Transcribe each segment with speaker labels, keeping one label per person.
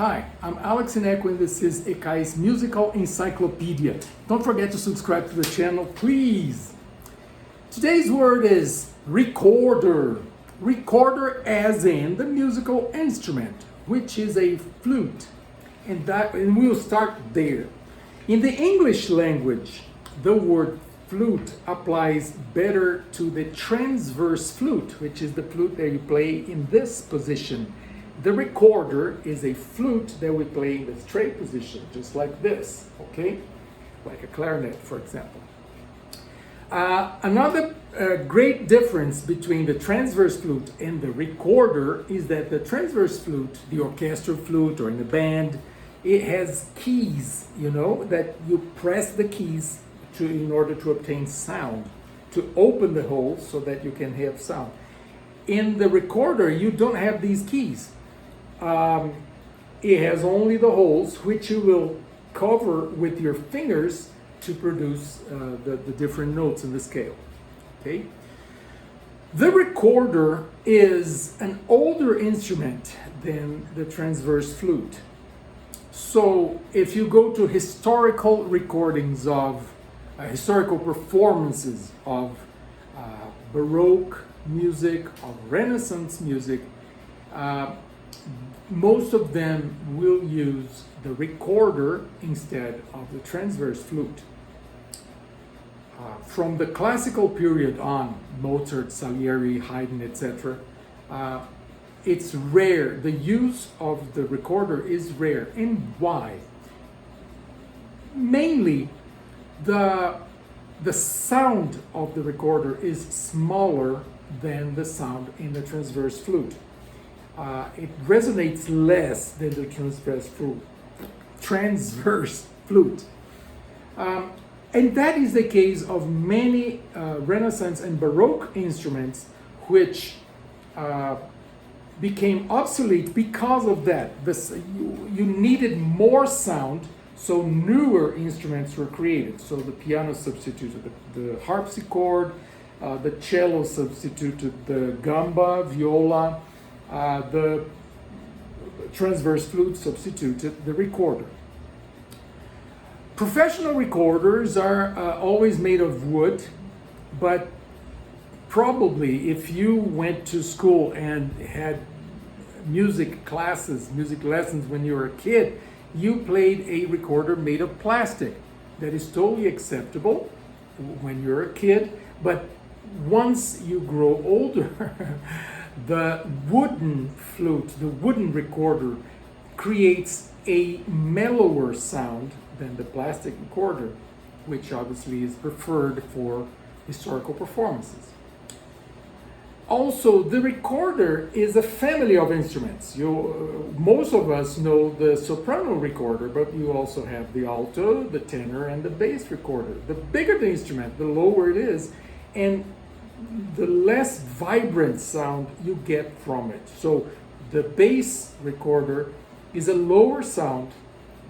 Speaker 1: Hi, I'm Alex Innecco and this is ECAI's Musical Encyclopedia. Don't forget to subscribe to the channel, please. Today's word is recorder. Recorder as in the musical instrument, which is a flute. And we'll start there. In the English language, the word flute applies better to the transverse flute, which is the flute that you play in this position. The recorder is a flute that we play in the straight position, just like this, okay? Like a clarinet, for example. Another great difference between the transverse flute and the recorder is that the transverse flute, the orchestral flute or in the band, it has keys, that you press the keys in order to obtain sound, to open the holes so that you can have sound. In the recorder, you don't have these keys. It has only the holes, which you will cover with your fingers to produce the different notes in the scale. Okay? The recorder is an older instrument than the transverse flute. So if you go to historical recordings of historical performances of Baroque music, of Renaissance music, most of them will use the recorder instead of the transverse flute. From the classical period on, Mozart, Salieri, Haydn, etc., it's rare. The use of the recorder is rare. And why? Mainly, the sound of the recorder is smaller than the sound in the transverse flute. It resonates less than the transverse flute. And that is the case of many Renaissance and Baroque instruments which became obsolete because of that. You needed more sound, so newer instruments were created. So the piano substituted the harpsichord, the cello substituted the gamba, viola, the transverse flute substituted the recorder. Professional recorders are always made of wood, but probably if you went to school and had music classes, music lessons when you were a kid, you played a recorder made of plastic. That is totally acceptable when you're a kid, but once you grow older, the wooden flute, the wooden recorder, creates a mellower sound than the plastic recorder, which obviously is preferred for historical performances. Also, the recorder is a family of instruments. Most of us know the soprano recorder, but you also have the alto, the tenor, and the bass recorder. The bigger the instrument, the lower it is, and the less vibrant sound you get from it. So the bass recorder is a lower sound,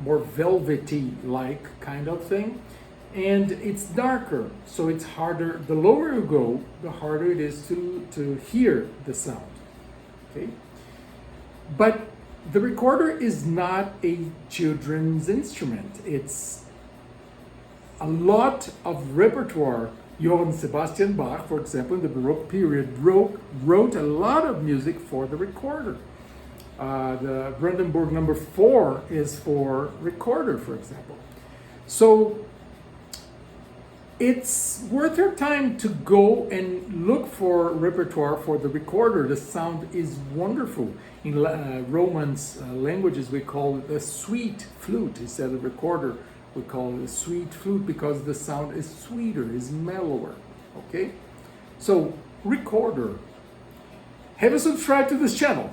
Speaker 1: more velvety-like kind of thing, and it's darker, so it's harder. The lower you go, the harder it is to hear the sound. Okay? But the recorder is not a children's instrument. It's a lot of repertoire. Johann Sebastian Bach, for example, in the Baroque period, wrote a lot of music for the recorder. The Brandenburg number 4 is for recorder, for example. So it's worth your time to go and look for repertoire for the recorder. The sound is wonderful. In Romance languages, we call it a sweet flute instead of recorder. We call it a sweet flute because the sound is sweeter, is mellower. Okay? So, recorder. Have you subscribed to this channel?